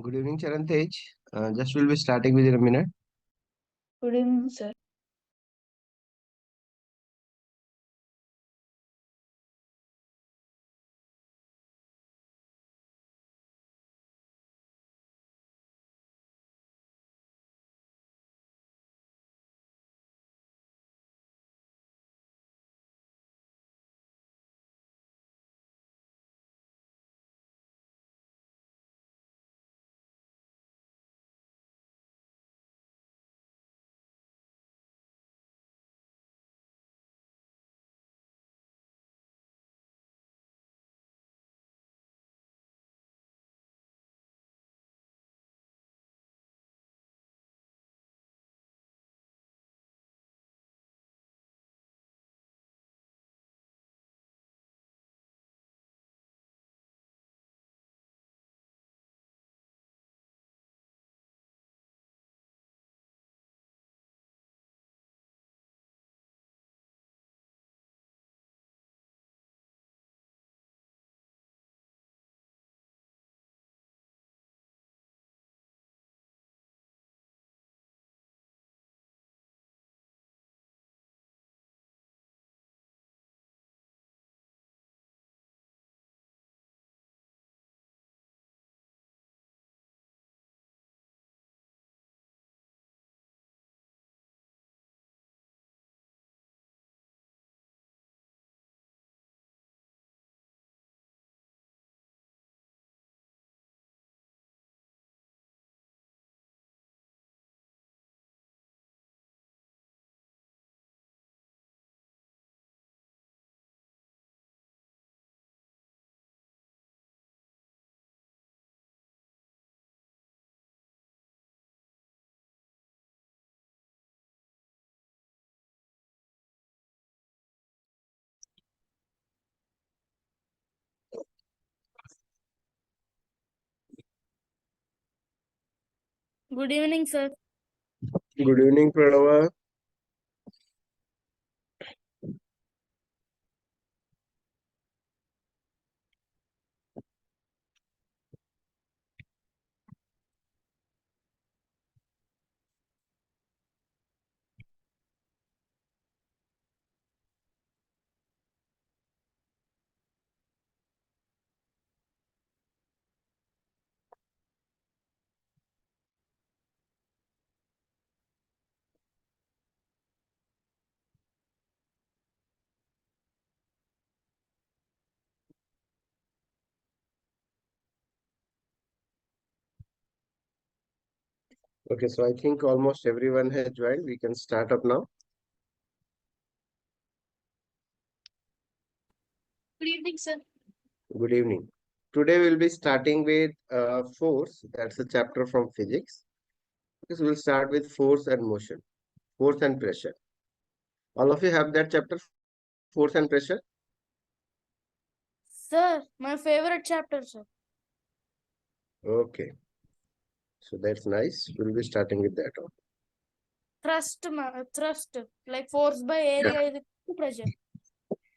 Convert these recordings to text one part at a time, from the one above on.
Good evening, Charantej. Just will be starting within a minute. Good evening, sir. Good evening, sir. Good evening, Pranava. Okay, so I think almost everyone has joined. We can start up now. Good evening, sir. Good evening. Today we'll be starting with force. That's a chapter from physics. Okay, so we'll start with force and motion, force and pressure. All of you have that chapter, force and pressure? Sir, my favorite chapter, sir. Okay, so that's nice. We'll be starting with that one. Thrust, like force by area is equal to pressure.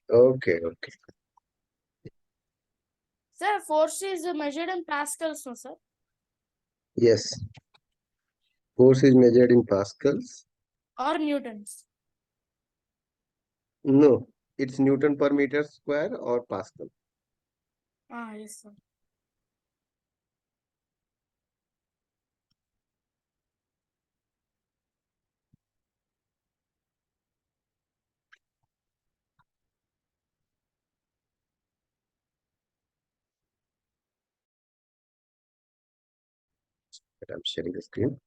Okay, okay. Sir, force is measured in pascals, no, sir? Yes, force is measured in pascals. Or newtons. No, it's Newton per meter square or Pascal. Yes, sir. But I'm sharing the screen.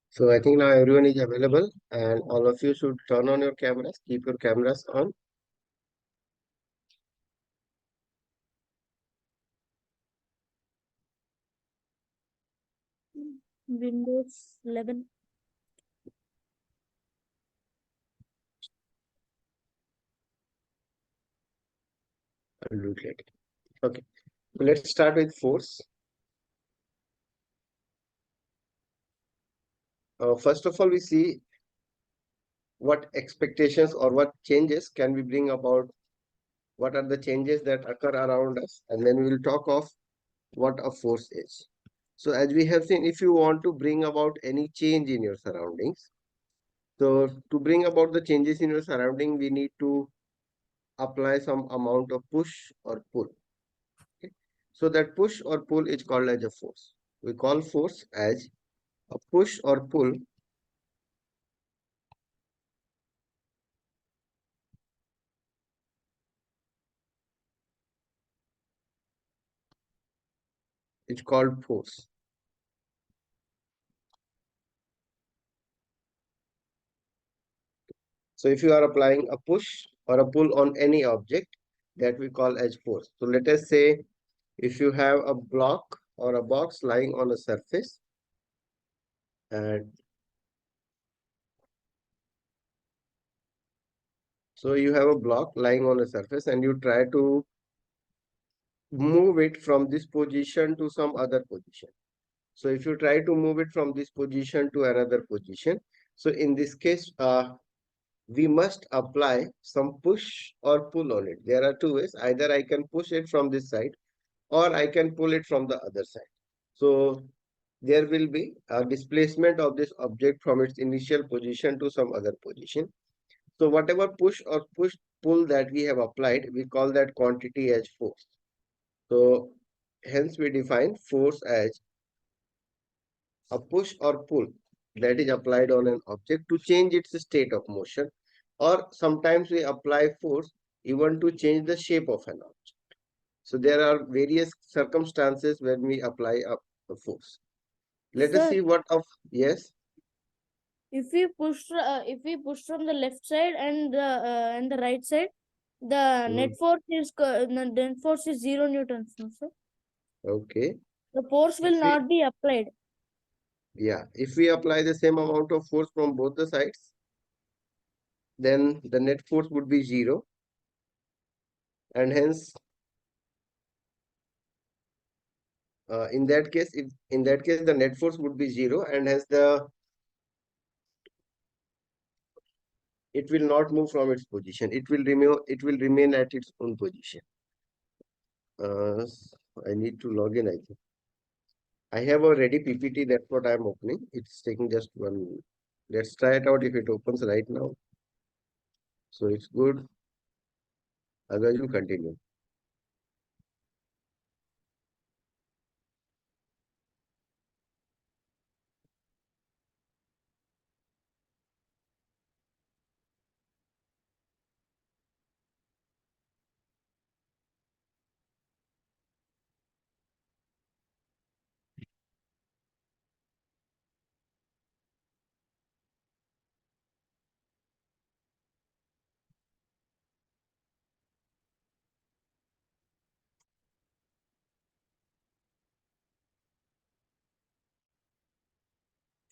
So I think now everyone is available and all of you should turn on your cameras, keep your cameras on. Windows 11. I'll do it later. Okay, so let's start with force. First of all, we see what expectations or what changes can we bring about, what are the changes that occur around us, and then we will talk of what a force is. So as we have seen, if you want to bring about any change in your surroundings, so to bring about the changes in your surrounding, we need to apply some amount of push or pull. Okay? So that push or pull is called as a force. We call force as a push or pull is called force. So if you are applying a push or a pull on any object, that we call as force. So let us say if you have a block or a box lying on a surface, and so you have a block lying on a surface and you try to move it from this position to some other position. So if you try to move it from this position to another position, so in this case, we must apply some push or pull on it. There are two ways. Either I can push it from this side or I can pull it from the other side. So there will be a displacement of this object from its initial position to some other position. So whatever push or push pull that we have applied, we call that quantity as force. So hence we define force as a push or pull that is applied on an object to change its state of motion, or sometimes we apply force even to change the shape of an object. So there are various circumstances when we apply a force. Let us Sir, see what of, yes. if we push from the left side and the right side, the Mm, net force is 0 newtons, no, sir? okay. The force If will we, not be applied. yeah, if we apply the same amount of force from both the sides, then the net force would be 0, and hence in that case, if in that case the net force would be 0, and hence it will not move from its position. It will remain at its own position. I need to log in, I think. I have a ready PPT, that's what I'm opening. It's taking just 1 minute. Let's try it out if it opens right now. So it's good. Otherwise, you continue.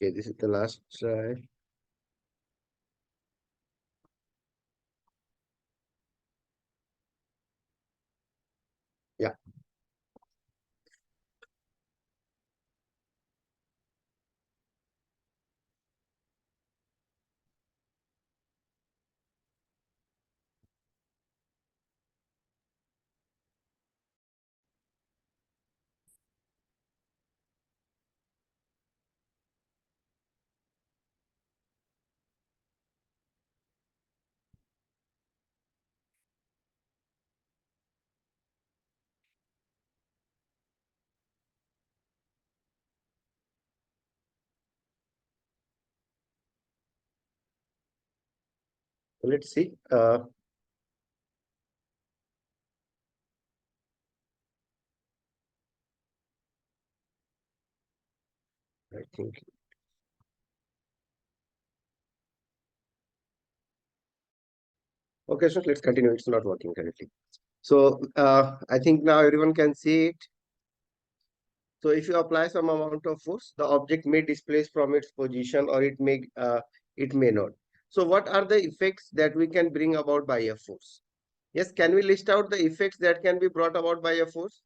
Okay, this is the last try. Yeah. Let's see. think. Okay, so let's continue. It's not working currently. So I think now everyone can see it. So if you apply some amount of force, the object may displace from its position, or it may not. So what are the effects that we can bring about by a force? Yes, can we list out the effects that can be brought about by a force?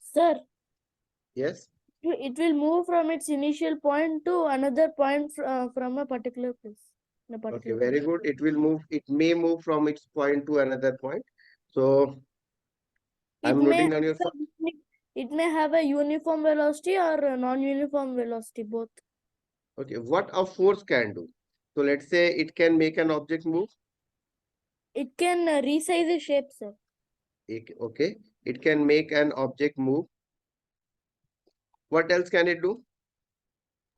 Sir, Yes. it will move from its initial point to another point from a particular place. Okay, very good. It will move. It may move from its point to another point. So It I'm may noting down your. it may have a uniform velocity or a non-uniform velocity, both. Okay, what a force can do. So let's say it can make an object move. It can resize the shape, sir. Okay, it can make an object move. What else can it do?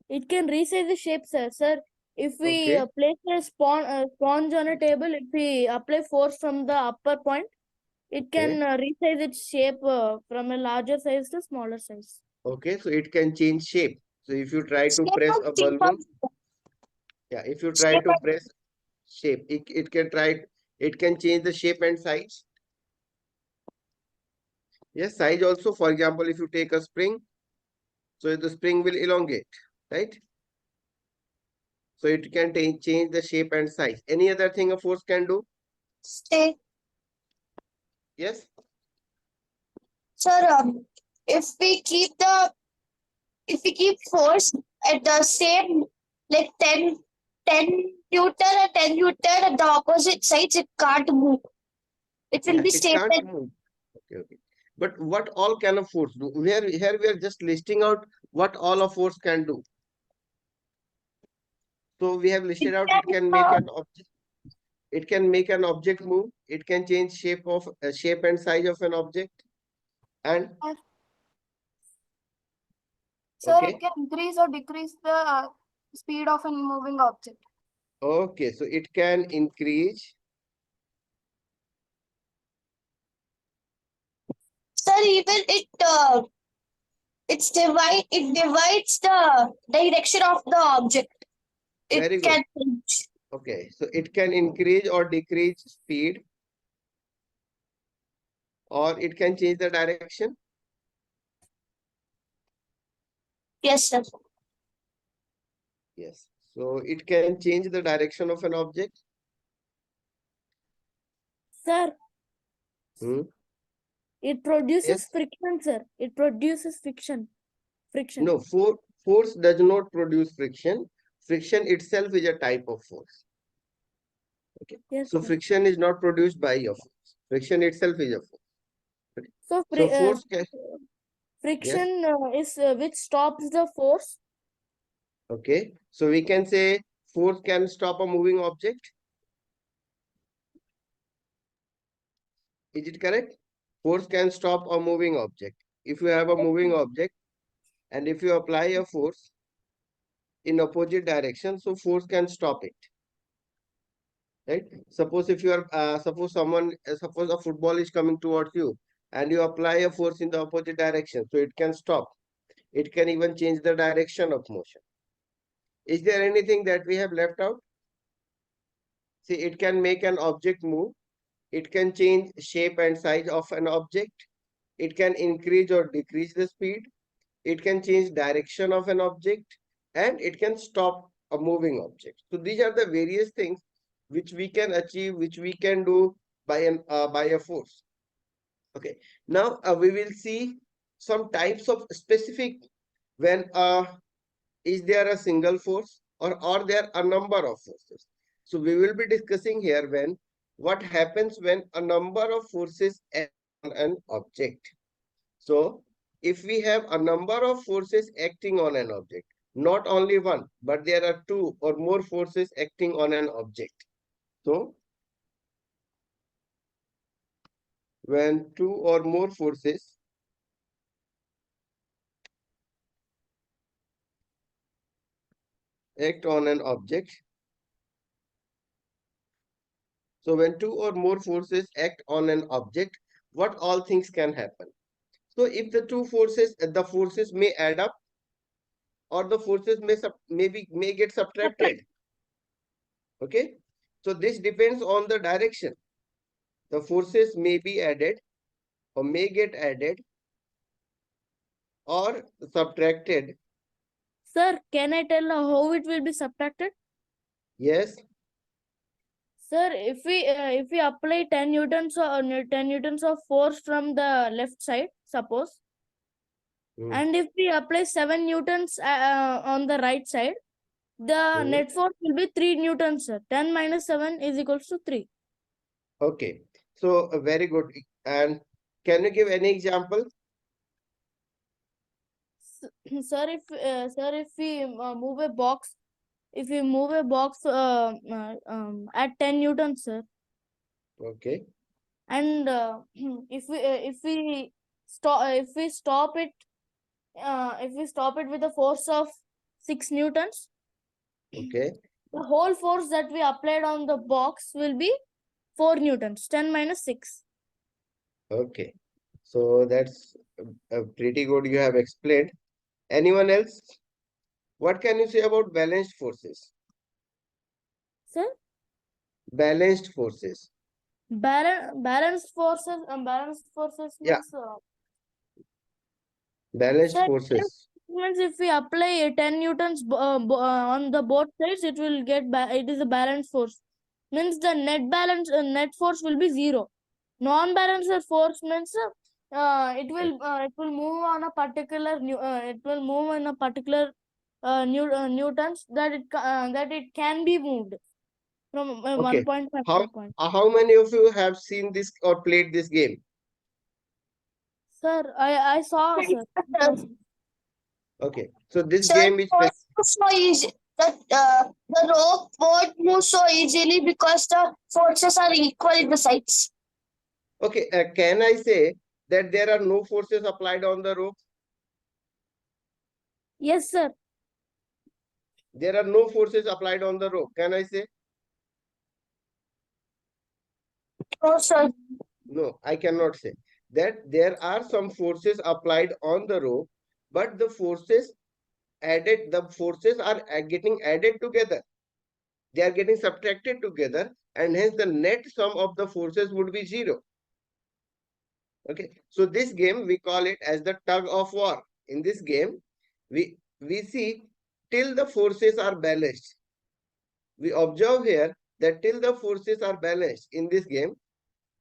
It can resize the shape, sir. Sir, if we Okay, place a sponge on a table, if we apply force from the upper point, it can resize its shape from a larger size to smaller size. okay, so it can change shape. So if you try to Shape press and a shape balloon, of yeah, if you try shape to press shape, it can change the shape and size. Yes, size also. For example, if you take a spring, so the spring will elongate, right? So it can change the shape and size. Any other thing a force can do? stay. Yes. Sir, if we keep force at the same, like 10 Newton and 10 Newton at the opposite sides, it can't move. It will Yeah, be it stable. can't move. Okay, okay. But what all can a force do? Here we are just listing out what all a force can do. So we have It listed out it can, can make an object. It can make an object move. It can change shape and size of an object. And sir, it okay, can increase or decrease the speed of a moving object. okay. So it can increase. Sir, even it divides the direction of the object. It Very good. can change. Okay, so it can increase or decrease speed, or it can change the direction. Yes, sir. Yes. So it can change the direction of an object. Sir, Hmm. it produces Yes. friction, sir. It produces friction. No, force does not produce friction. Friction itself is a type of force. Okay. Yes, So sir. friction is not produced by a force. Friction itself is a force. Okay. So So force can, yes. friction is which stops the force. Okay. So we can say force can stop a moving object. Is it correct? Force can stop a moving object. If you have a moving object and if you apply a force in opposite direction, so force can stop it. Right? Suppose if you are suppose a football is coming towards you and you apply a force in the opposite direction, so it can stop. It can even change the direction of motion. Is there anything that we have left out? See, it can make an object move. It can change shape and size of an object. It can increase or decrease the speed. It can change direction of an object, and it can stop a moving object. So these are the various things which we can achieve, which we can do by a force. Okay. Now we will see some types of specific when is there a single force or are there a number of forces. So we will be discussing here when what happens when a number of forces act on an object. So if we have a number of forces acting on an object, not only one, but there are two or more forces acting on an object. So when two or more forces act on an object, so when two or more forces act on an object, what all things can happen? So if the forces may add up, or the forces may get subtracted. Okay, so this depends on the direction. The forces may be added or may get added or subtracted. Sir, can I tell how it will be subtracted? Yes. Sir, if we apply 10 newtons or 10 newtons of force from the left side, suppose, and if we apply 7 newtons on the right side, the net force will be 3 newtons, sir. 10 minus 7 is equals to 3. Okay, so very good. And can you give any example? Sir, if we move a box, if we move a box at 10 newtons, sir, Okay. and if we stop it with a force of 6 newtons, Okay. the whole force that we applied on the box will be 4 newtons. 10 minus 6. Okay. So that's pretty good. You have explained. Anyone else? What can you say about balanced forces? Sir, Balanced forces. balanced forces Yeah. means Balanced sir, forces. means if we apply 10 newtons on the both sides, it will get it is a balanced force. Means the net force will be 0. Non-balanced force means it will move on a particular newtons that it can be moved from Okay. 1.5 How to point. how many of you have seen this or played this game? Sir, I saw, sir. Okay. So this sir, game is rope moves so easy. The rope won't move so easily because the forces are equal in the sides. okay. Can I say that there are no forces applied on the rope? Yes, sir. There are no forces applied on the rope. Can I say? No, sir. No, I cannot say that there are some forces applied on the rope, but the forces are getting added together. They are getting subtracted together, and hence the net sum of the forces would be 0. Okay, so this game we call it as the tug of war. In this game, we see till the forces are balanced. We observe here that till the forces are balanced in this game,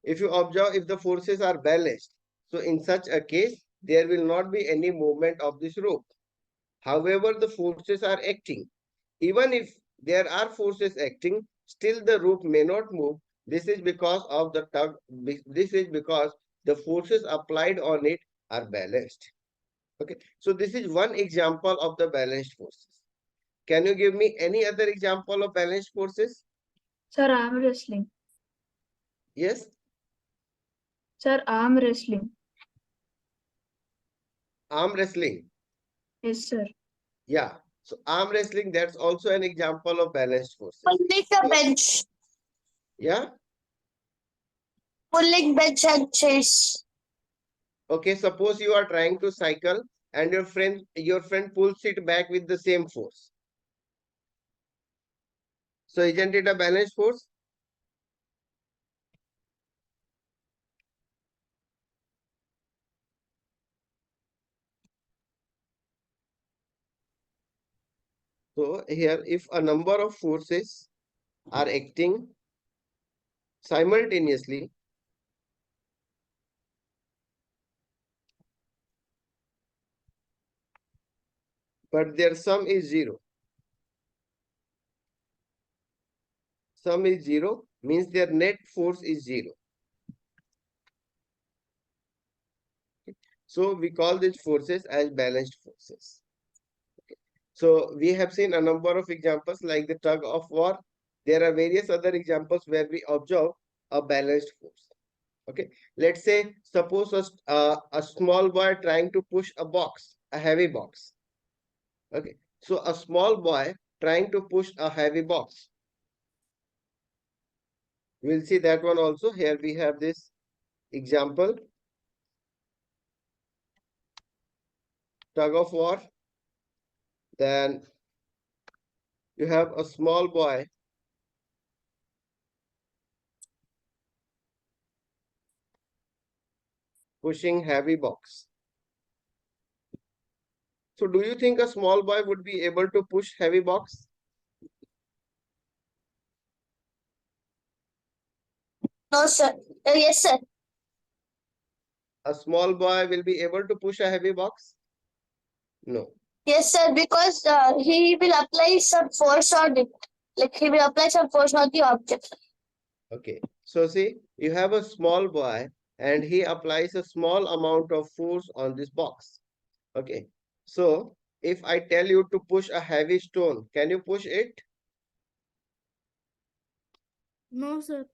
if you observe if the forces are balanced, so in such a case, there will not be any movement of this rope. However, the forces are acting. Even if there are forces acting, still the rope may not move. This is because of the tug. This is because the forces applied on it are balanced. Okay, so this is one example of the balanced forces. Can you give me any other example of balanced forces? Sir, arm wrestling. Yes. Sir, arm wrestling. Arm wrestling. Yes, sir. Yeah. So arm wrestling, that's also an example of balanced forces. Pulling the bench. Yeah. Pulling bench and chase. Okay, suppose you are trying to cycle and your friend pulls it back with the same force. So isn't it a balanced force? So here, if a number of forces are acting simultaneously, but their sum is 0. Sum is 0 means their net force is 0. So we call these forces as balanced forces. Okay. So we have seen a number of examples like the tug of war. There are various other examples where we observe a balanced force. Okay, let's say suppose a small boy trying to push a heavy box. Okay, so a small boy trying to push a heavy box. We'll see that one also. Here we have this example. Tug of war. Then you have a small boy pushing heavy box. So do you think a small boy would be able to push heavy box? No, sir. Yes, sir. A small boy will be able to push a heavy box? No. Yes, sir. Because he will apply some force on it. Like he will apply some force on the object. Okay. So see, you have a small boy and he applies a small amount of force on this box. Okay. So if I tell you to push a heavy stone, can you push it? No, sir.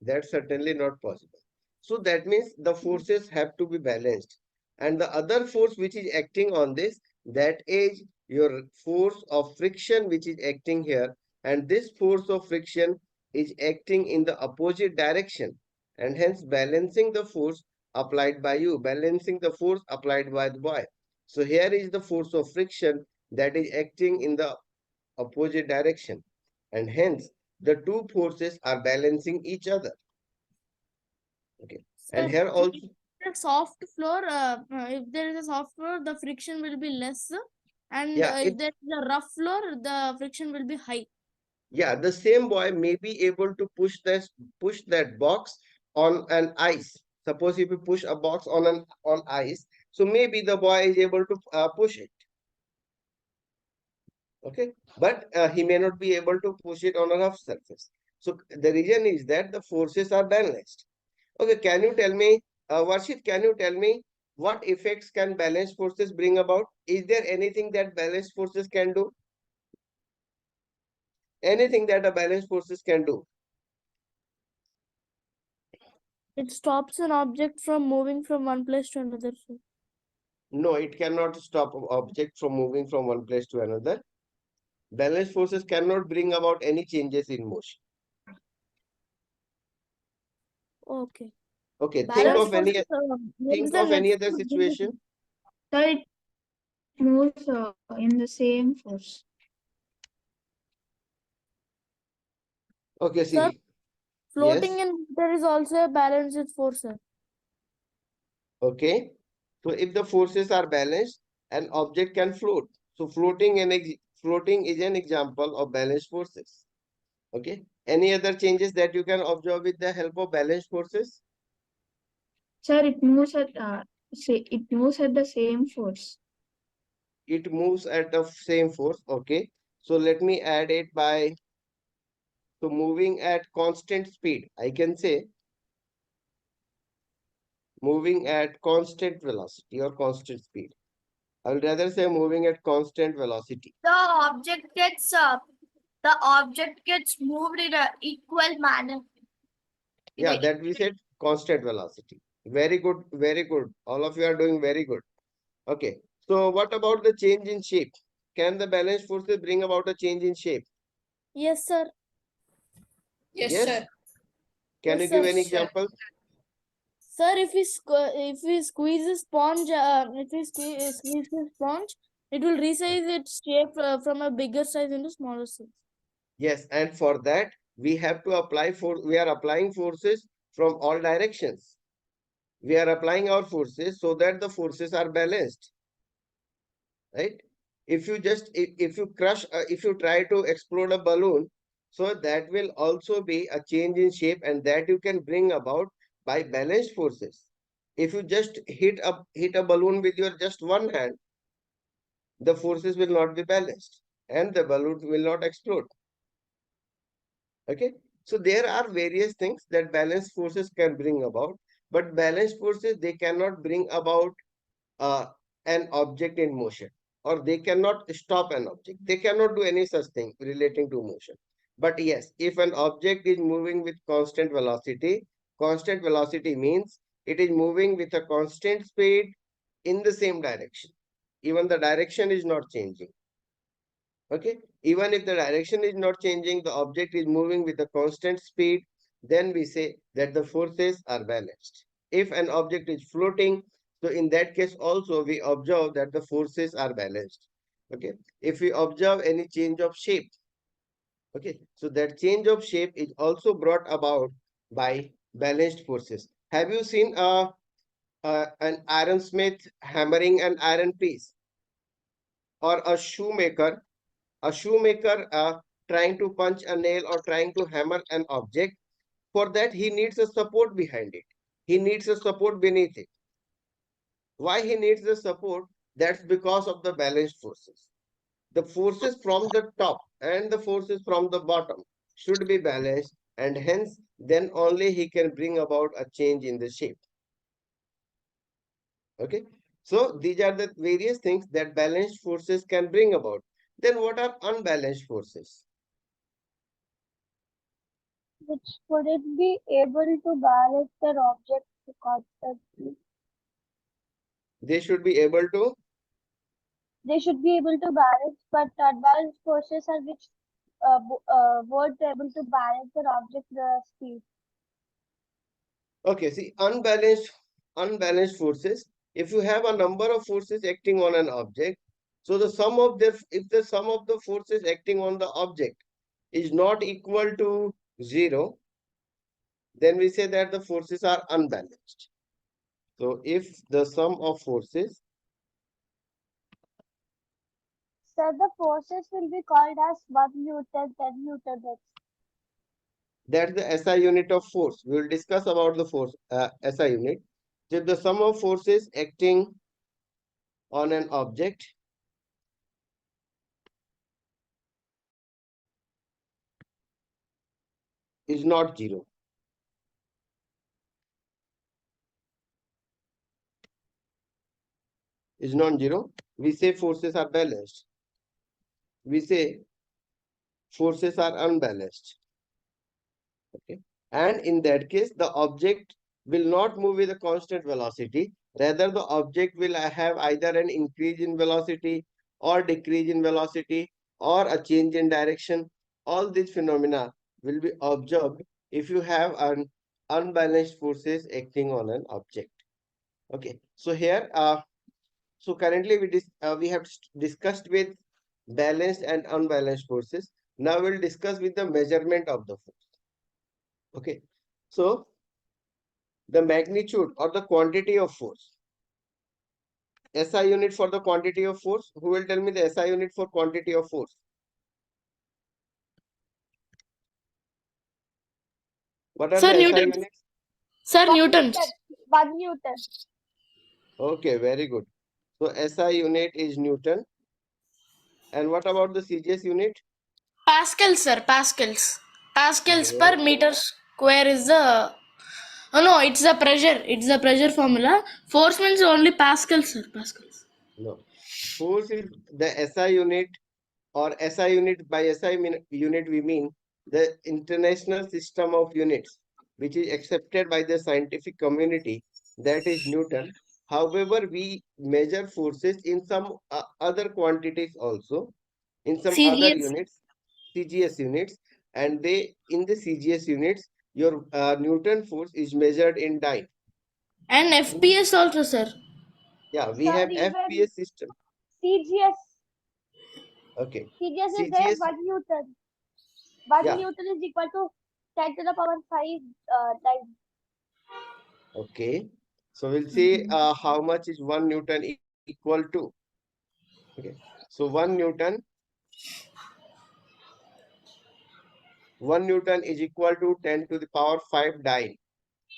That's certainly not possible. So that means the forces have to be balanced. And the other force which is acting on this, that is your force of friction which is acting here. And this force of friction is acting in the opposite direction. And hence balancing the force applied by you, balancing the force applied by the boy. So here is the force of friction that is acting in the opposite direction. And hence the two forces are balancing each other. Okay. And Sir, here also, if there is a soft floor, the friction will be less, and yeah, if there is a rough floor, the friction will be high. yeah, the same boy may be able to push that box on an ice. Suppose if you push a box on ice, so maybe the boy is able to push it. Okay, but he may not be able to push it on a rough surface. So the reason is that the forces are balanced. Okay, can you tell me, Varshit, can you tell me what effects can balanced forces bring about? Is there anything that balanced forces can do? Anything that a balanced forces can do? It stops an object from moving from one place to another, sir. No, it cannot stop an object from moving from one place to another. Balanced forces cannot bring about any changes in motion. Okay. Okay, Balance forces makes think the of any left other foot bring it. situation. Sir, it moves in the same force. Okay, Sir, see, floating yes, in water is also a balanced force, sir. okay. So if the forces are balanced, an object can float. So floating is an example of balanced forces. Okay. Any other changes that you can observe with the help of balanced forces? Sir, it moves at the same force. It moves at the same force. Okay. So let me add it by, so moving at constant speed. I can say moving at constant velocity or constant speed. I would rather say moving at constant velocity. The object gets moved in a equal manner. Yeah, that we said constant velocity. Very good, very good. All of you are doing very good. Okay. So what about the change in shape? Can the balanced forces bring about a change in shape? Yes, sir. Yes, Yes. sir. Can you Yes, give sir. any Yes, sir. example? Sir, if we squeeze a sponge, squeeze the sponge, it will resize its shape from a bigger size into smaller size. Yes, and for that we have to we are applying forces from all directions. We are applying our forces so that the forces are balanced. Right? If you just if you crush if you try to explode a balloon, so that will also be a change in shape, and that you can bring about by balanced forces. If you just hit a balloon with your just one hand, the forces will not be balanced and the balloon will not explode. Okay, so there are various things that balanced forces can bring about, but balanced forces, they cannot bring about uh, an object in motion, or they cannot stop an object. They cannot do any such thing relating to motion. But yes, if an object is moving with constant velocity means it is moving with a constant speed in the same direction. Even the direction is not changing. Okay, even if the direction is not changing, the object is moving with a constant speed, then we say that the forces are balanced. If an object is floating, so in that case also we observe that the forces are balanced. Okay. If we observe any change of shape, okay, so that change of shape is also brought about by balanced forces. Have you seen an ironsmith hammering an iron piece, or a shoemaker trying to punch a nail or trying to hammer an object? For that, he needs a support behind it. He needs a support beneath it. Why he needs the support? That's because of the balanced forces. The forces from the top and the forces from the bottom should be balanced, and hence then only he can bring about a change in the shape. Okay, so these are the various things that balanced forces can bring about. Then what are unbalanced forces? Which could it be able to balance their object constantly? They should be able to. They should be able to balance, but unbalanced forces are which weren't able to balance their object speed. Okay, see, unbalanced forces. If you have a number of forces acting on an object, so the sum of their if the sum of the forces acting on the object is not equal to 0, then we say that the forces are unbalanced. So if the sum of forces, So the forces will be called as 1 Newton, 10 Newton. that's the SI unit of force. We will discuss about the force SI unit. So if the sum of forces acting on an object is not 0, is non-zero, we say forces are balanced. We say forces are unbalanced. Okay, and in that case, the object will not move with a constant velocity. Rather, the object will have either an increase in velocity or decrease in velocity or a change in direction. All these phenomena will be observed if you have an unbalanced forces acting on an object. Okay, so here, so currently we have discussed with balanced and unbalanced forces. Now we'll discuss with the measurement of the force. Okay, so the magnitude or the quantity of force. SI unit for the quantity of force. Who will tell me the SI unit for quantity of force? What are Sir, the SI Newton. units? Sir, 1 Newtons. Newton. 1 Newton. Okay, very good. So SI unit is Newton. And what about the CGS unit? Pascals, sir. Pascals. Pascals per Very meter square is the. Oh no, it's the pressure. It's the pressure formula. Force means only Pascals, sir. Pascals. no. Force is the SI unit, or SI unit. By unit we mean the international system of units which is accepted by the scientific community, that is Newton. However, we measure forces in some other quantities also, in some other CGS. units, CGS units, and they in the CGS units your Newton force is measured in dyne. And FPS also, sir. Yeah, we Sir, have even FPS system. CGS. Okay, CGS is there CGS, 1 Newton. 1 yeah. Newton is equal to 10 to the power 5 times. Okay, so we'll see how much is 1 Newton equal to. Okay, so 1 Newton is equal to 10 to the power 5 dyne.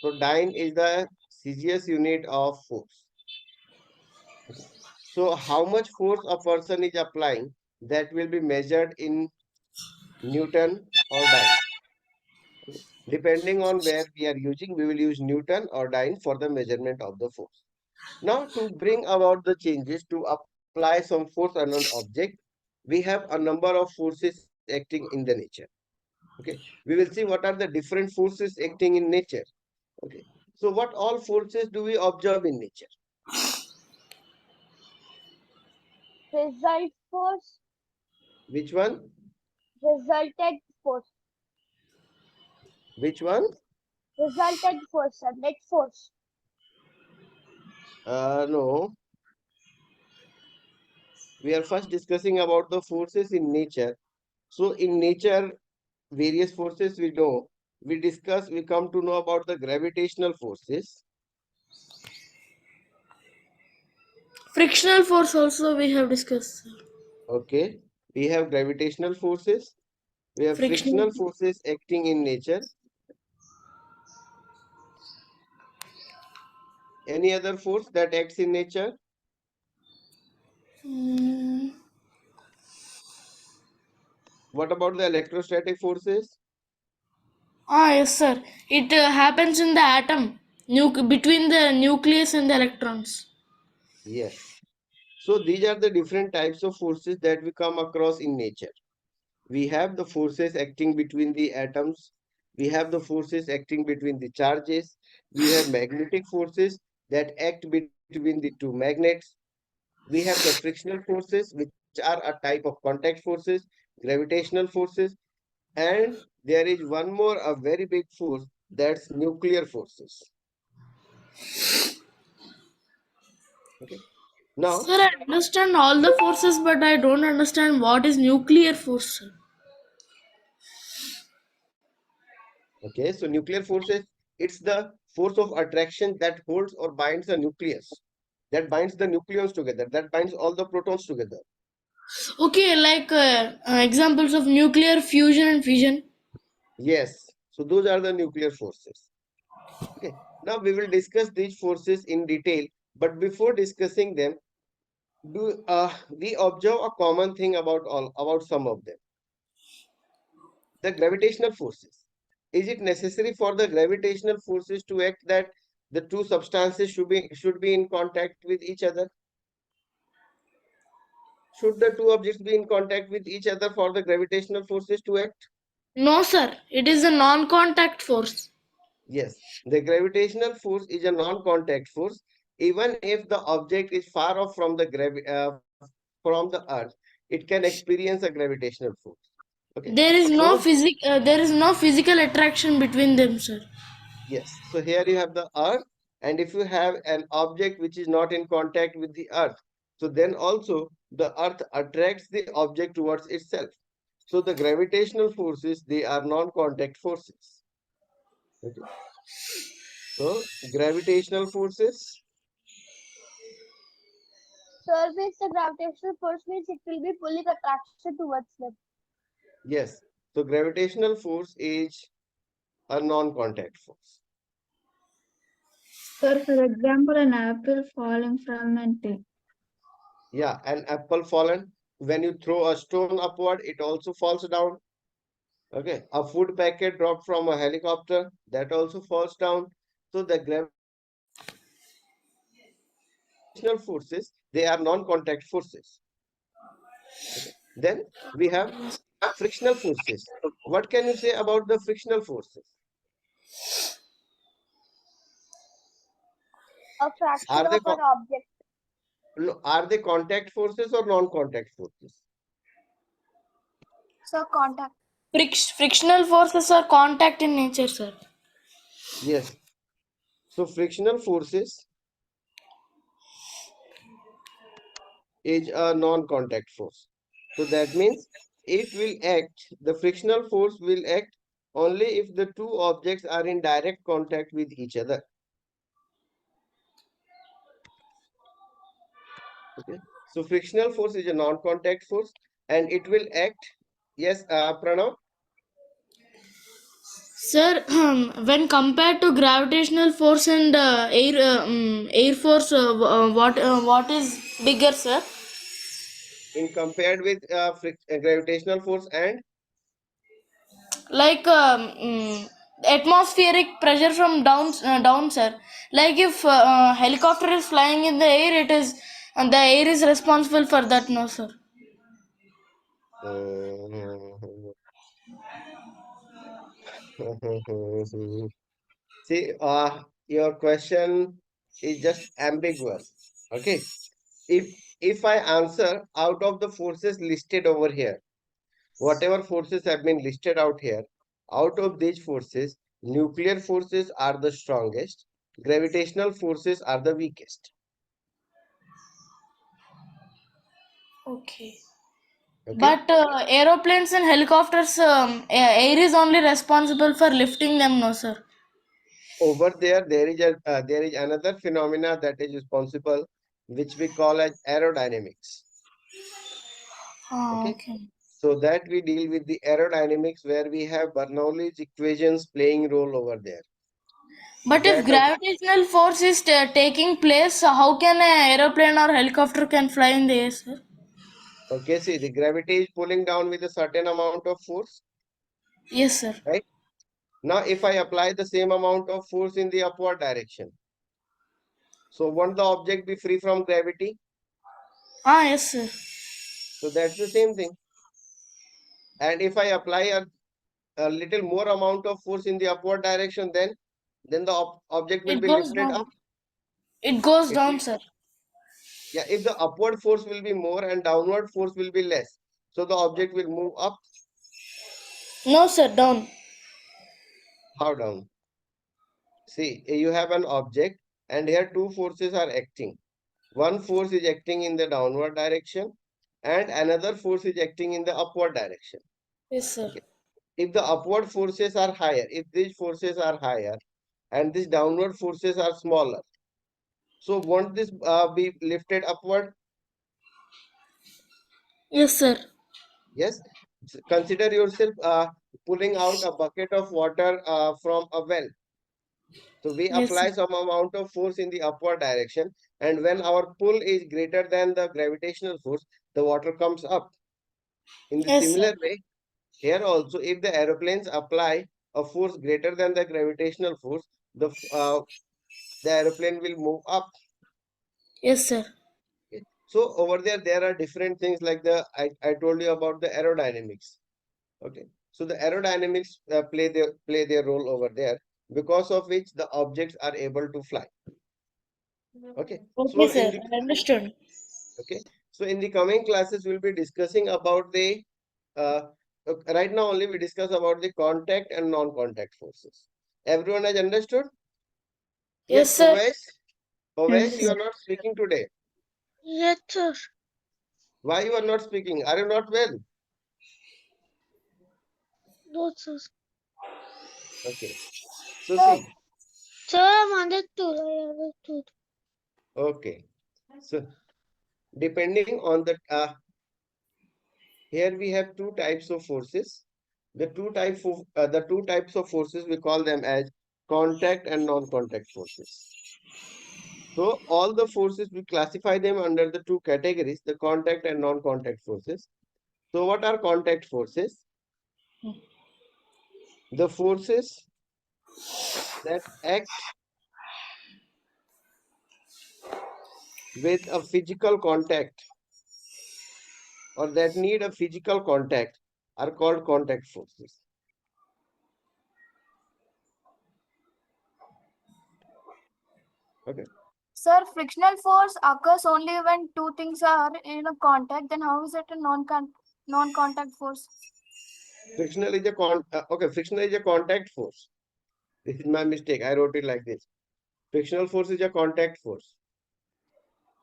So dyne is the CGS unit of force. Okay. So how much force a person is applying, that will be measured in Newton or dyne. Okay. Depending on where we are using, we will use Newton or dyne for the measurement of the force. Now, to bring about the changes, to apply some force on an object, we have a number of forces acting in the nature. Okay, we will see what are the different forces acting in nature. Okay, so what all forces do we observe in nature? Result force. Which one? Resultant force. Which one? Resultant force, sir. Net force. No. we are first discussing about the forces in nature. So in nature, various forces we know. We come to know about the gravitational forces. Frictional force also we have discussed, sir. Okay. We have gravitational forces. We have Frictional. frictional forces acting in nature. Any other force that acts in nature? Mm. What about the electrostatic forces? Yes, sir. It happens in the atom, between the nucleus and the electrons. Yes. So these are the different types of forces that we come across in nature. We have the forces acting between the atoms. We have the forces acting between the charges. We have magnetic forces that act between the two magnets. We have the frictional forces, which are a type of contact forces, gravitational forces, and there is one more, a very big force, that's nuclear forces. Okay. Now, Sir, I understand all the forces, but I don't understand what is nuclear force, sir. okay, so nuclear forces, it's the force of attraction that holds or binds a nucleus, that binds the nucleons together, that binds all the protons together. Okay, like examples of nuclear fusion and fission. Yes, so those are the nuclear forces. Okay, now we will discuss these forces in detail, but before discussing them, we observe a common thing about some of them. The gravitational forces. Is it necessary for the gravitational forces to act that the two substances should be in contact with each other? Should the two objects be in contact with each other for the gravitational forces to act? No, sir. It is a non-contact force. Yes, the gravitational force is a non-contact force. Even if the object is far off from from the Earth, it can experience a gravitational force. Okay, so There is no physical attraction between them, sir. yes, so here you have the Earth, and if you have an object which is not in contact with the Earth, so then also the Earth attracts the object towards itself. So the gravitational forces, they are non-contact forces. Okay, so gravitational forces. Sir, means the gravitational force means it will be pulling attraction towards them. Yes. So gravitational force is a non-contact force. Sir, for example, an apple falling from a tree. Yeah, an apple fallen, when you throw a stone upward, it also falls down. Okay. A food packet dropped from a helicopter, that also falls down. So the gravitational forces, they are non-contact forces. Okay. Then we have frictional forces. What can you say about the frictional forces? A Are fraction of an object. are they contact forces or non-contact forces? So contact. Frictional forces are contact in nature, sir. Yes. So frictional forces is a non-contact force. So that means the frictional force will act only if the two objects are in direct contact with each other. Okay. So frictional force is a non-contact force and it will act. Yes, Pranav. Sir, when compared to gravitational force and air force, what is bigger, sir? In compared with gravitational force and Like atmospheric pressure from down, sir. Like if helicopter is flying in the air, it is the air is responsible for that, no, sir. see, your question is just ambiguous. Okay. If I answer out of the forces listed over here, whatever forces have been listed out here, out of these forces, nuclear forces are the strongest, gravitational forces are the weakest. Okay. Okay. But aeroplanes and helicopters, air is only responsible for lifting them, no, sir. Over there there is another phenomena that is responsible, which we call as aerodynamics. Ah, Okay. okay. So that we deal with the aerodynamics, where we have Bernoulli's equations playing role over there. But if That gravitational force is taking place, how can an aeroplane or helicopter can fly in the air, sir? okay, see, the gravity is pulling down with a certain amount of force, Yes, sir. right? Now, if I apply the same amount of force in the upward direction, so won't the object be free from gravity? Ah, yes, sir. So that's the same thing. And if I apply a little more amount of force in the upward direction, then the object will It be goes lifted down. up. It goes It down, will, sir. yeah, if the upward force will be more and downward force will be less, so the object will move up. No, sir, down. How down? See, you have an object, and here two forces are acting. One force is acting in the downward direction, and another force is acting in the upward direction. Yes, sir. Okay. If the upward forces are higher, if these forces are higher, and these downward forces are smaller, so won't this be lifted upward? Yes, sir. Yes. Consider yourself pulling out a bucket of water from a well. So we Yes, sir. apply some amount of force in the upward direction, and when our pull is greater than the gravitational force, the water comes up. In the Yes, sir. similar way, here also, if the aeroplanes apply a force greater than the gravitational force, the aeroplane will move up. Yes, sir. Okay. So over there are different things like I told you about the aerodynamics. Okay. So the aerodynamics play their role over there, because of which the objects are able to fly. Okay. Okay, So sir. I understood. okay. So in the coming classes, we'll be discussing about the uh, right now only we discuss about the contact and non-contact forces. Everyone has understood? Yes, Yes, sir. Ovesh, Yes, you sir. are not speaking today. Yes, sir. Why you are not speaking? Are you not well? No, sir. Okay. So see, Sir, I understood. I understood. okay. So depending on the here we have two types of forces. The two types of forces we call them as contact and non-contact forces. So all the forces we classify them under the two categories, the contact and non-contact forces. So what are contact forces? The forces that act with a physical contact or that need a physical contact are called contact forces. Okay. Sir, frictional force occurs only when two things are in a contact. Then how is it a non-contact force? Frictional is frictional is a contact force. This is my mistake. I wrote it like this. Frictional force is a contact force,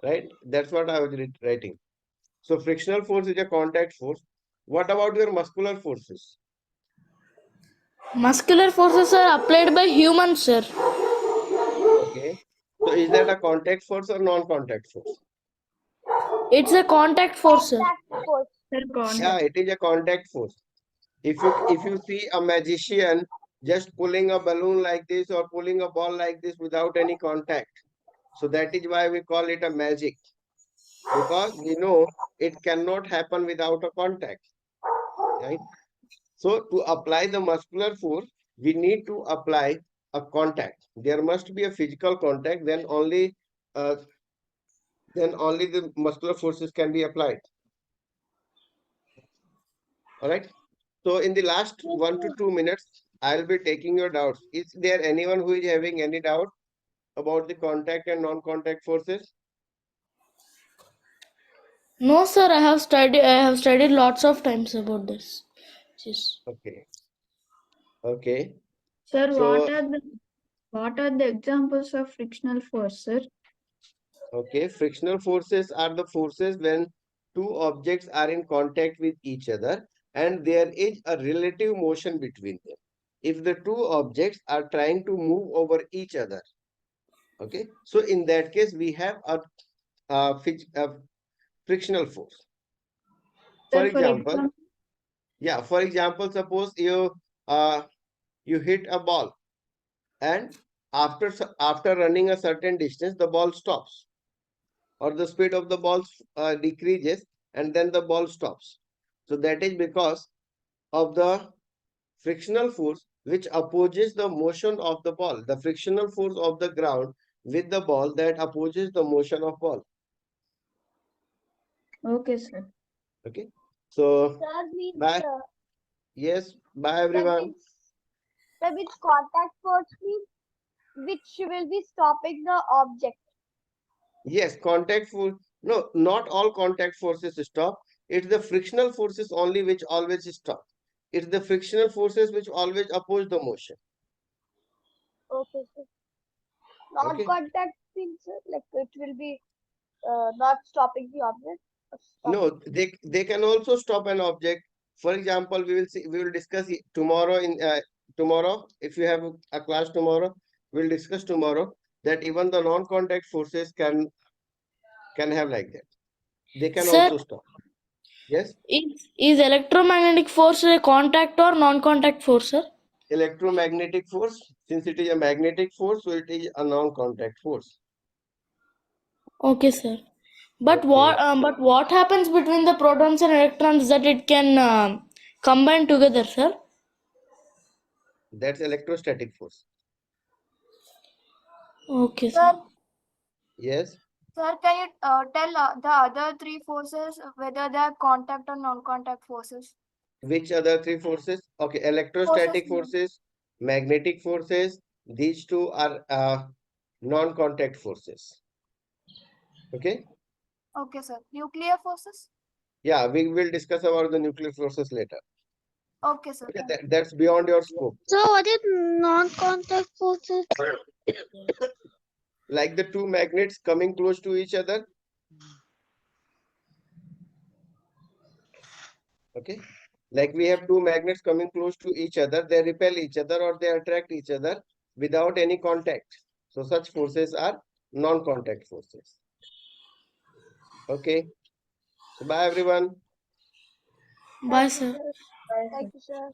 right? That's what I was writing. So frictional force is a contact force. What about your muscular forces? Muscular forces are applied by humans, sir. Okay. So is that a contact force or non-contact force? It's a contact force, sir. Contact force. Sir, Yeah, contact. it is a contact force. If you see a magician just pulling a balloon like this or pulling a ball like this without any contact, so that is why we call it a magic, because we know it cannot happen without a contact, right? So to apply the muscular force, we need to apply a contact. There must be a physical contact, uh, then only the muscular forces can be applied. All right. So in the last 1 to 2 minutes, I'll be taking your doubts. Is there anyone who is having any doubt about the contact and non-contact forces? No, sir. I have studied lots of times about this. Yes. Okay. Okay. Sir, So, what are the examples of frictional force, sir? okay, frictional forces are the forces when two objects are in contact with each other and there is a relative motion between them. If the two objects are trying to move over each other, okay, so in that case we have a frictional force. For example, yeah, for example, suppose you hit a ball and after running a certain distance the ball stops, or the speed of the ball decreases and then the ball stops. So that is because of the frictional force which opposes the motion of the ball, the frictional force of the ground with the ball that opposes the motion of ball. Okay, sir. Okay, so Sir, means, bye. Yes, bye everyone. Sir, means contact force means which will be stopping the object. Yes, contact force. No, not all contact forces stop. It's the frictional forces only which always stop. It's the frictional forces which always oppose the motion. Okay, sir. Okay. Non-contact means like it will be not stopping the object. No, they can also stop an object. For example, we will discuss tomorrow tomorrow. If you have a class tomorrow, we'll discuss tomorrow that even the non-contact forces can have like that. They can Sir, also stop. Yes. is electromagnetic force a contact or non-contact force, sir? Electromagnetic force, since it is a magnetic force, so it is a non-contact force. Okay, sir. But Okay. but what happens between the protons and electrons that it can combine together, sir? That's electrostatic force. Okay, Sir, sir. Yes. sir, can you tell the other three forces whether they are contact or non-contact forces? Which other three forces? Okay, electrostatic forces, magnetic forces. These two are non-contact forces. Okay. Okay, sir. Nuclear forces? Yeah, we will discuss about the nuclear forces later. Okay, sir. Okay, that's beyond your scope. So, what is non-contact forces? Like the two magnets coming close to each other. Okay. Like we have two magnets coming close to each other, they repel each other or they attract each other without any contact. So such forces are non-contact forces. Okay. So bye everyone. Bye, sir. Thank you, sir.